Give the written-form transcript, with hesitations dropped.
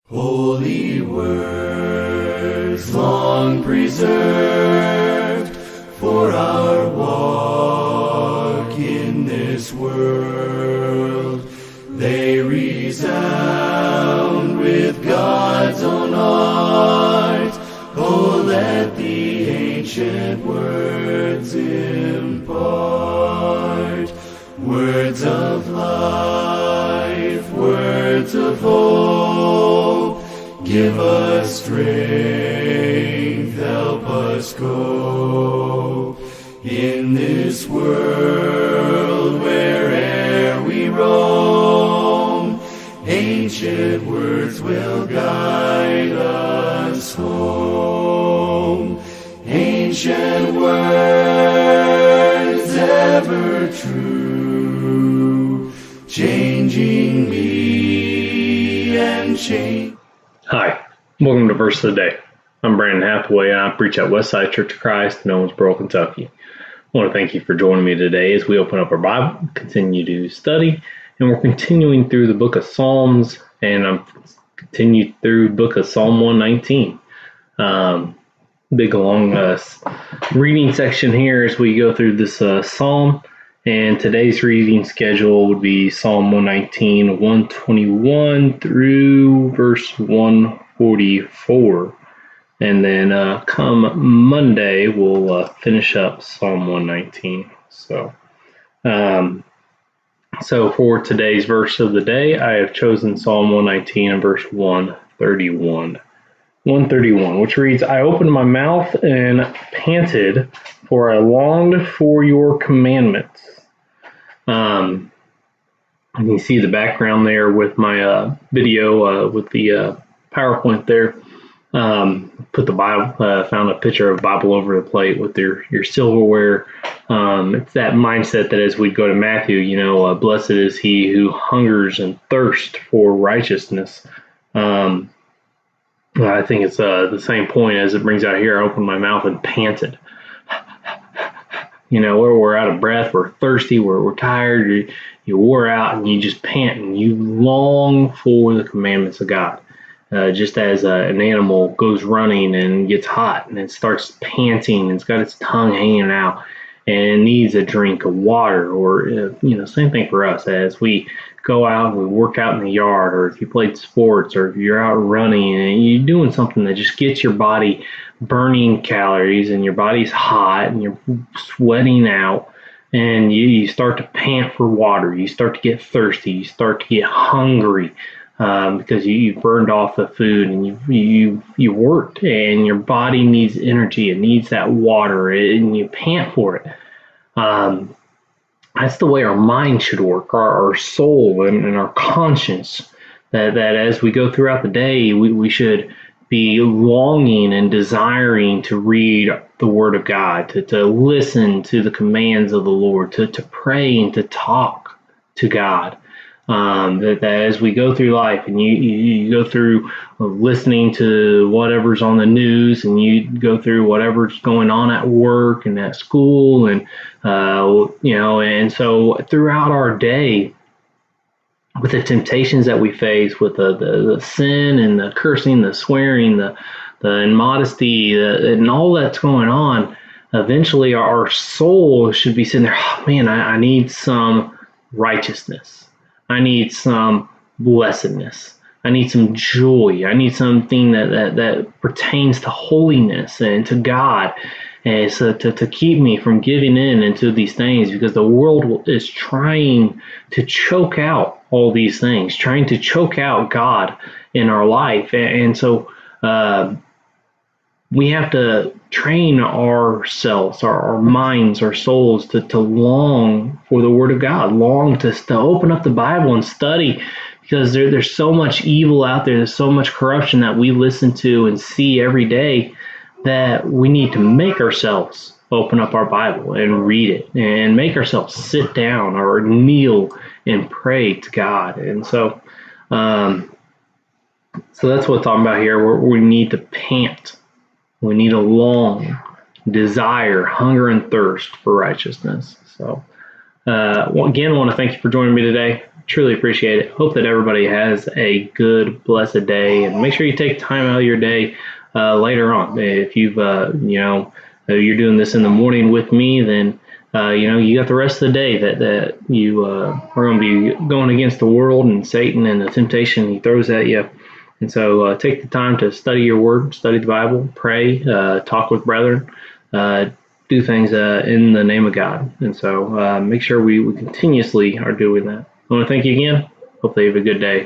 Holy words long preserved for our walk in this world, they resound with God's own art. Oh, let the ancient words impart words of life, words of hope. Give us strength, help us go in this world where'er we roam. Ancient words will guide us home. Ancient words ever true, changing me and change. Hi, welcome to Verse of the Day. I'm Brandon Hathaway. I preach at Westside Church of Christ in Owensboro, Kentucky. I want to thank you for joining me today as we open up our Bible, continue to study, and we're continuing through the book of Psalms, and I'm continuing through the book of Psalm 119. Big long reading section here as we go through this psalm, and today's reading schedule would be Psalm 119, 121 through verse 144. And then come Monday, we'll finish up Psalm 119. So for today's verse of the day, I have chosen Psalm 119 and verse 131. 131, which reads, I opened my mouth and panted, for I longed for your commandments. And you see the background there with my video with the PowerPoint there. Put the Bible, found a picture of Bible over the plate with your silverware. It's that mindset that as we go to Matthew, blessed is he who hungers and thirsts for righteousness. I think it's the same point as it brings out here. I opened my mouth and panted. Where we're out of breath, we're thirsty, we're tired, you wore out, and you just pant and you long for the commandments of God. Just as an animal goes running and gets hot and it starts panting and it's got its tongue hanging out and needs a drink of water, or same thing for us as we go out and we work out in the yard, or if you played sports, or if you're out running and you're doing something that just gets your body burning calories and your body's hot and you're sweating out and you start to pant for water, you start to get thirsty, you start to get hungry because you burned off the food and you worked and your body needs energy, it needs that water and you pant for it. That's the way our mind should work, our soul and our conscience, that as we go throughout the day, we should be longing and desiring to read the Word of God, to listen to the commands of the Lord, to pray and to talk to God. That as we go through life and you go through listening to whatever's on the news, and you go through whatever's going on at work and at school, and and so throughout our day, with the temptations that we face, with the sin and the cursing, the swearing, the immodesty, and all that's going on, eventually our soul should be sitting there, oh man, I need some righteousness. I need some blessedness. I need some joy. I need something that pertains to holiness and to God, and so to keep me from giving in into these things, because the world is trying to choke out all these things, trying to choke out God in our life. And so we have to train ourselves, our minds, our souls to long for the Word of God, long to open up the Bible and study, because there's so much evil out there, there's so much corruption that we listen to and see every day, that we need to make ourselves open up our Bible and read it, and make ourselves sit down or kneel and pray to God. And so that's what I'm talking about here. We need to pant. We need a long desire, hunger and thirst for righteousness. So Again, I want to thank you for joining me today. Truly appreciate it. Hope that everybody has a good, blessed day, and make sure you take time out of your day later on. If you're doing this in the morning with me, then you got the rest of the day that you are going to be going against the world and Satan and the temptation he throws at you. And so take the time to study your word, study the Bible, pray, talk with brethren, do things in the name of God. And so make sure we continuously are doing that. I want to thank you again. Hopefully you have a good day.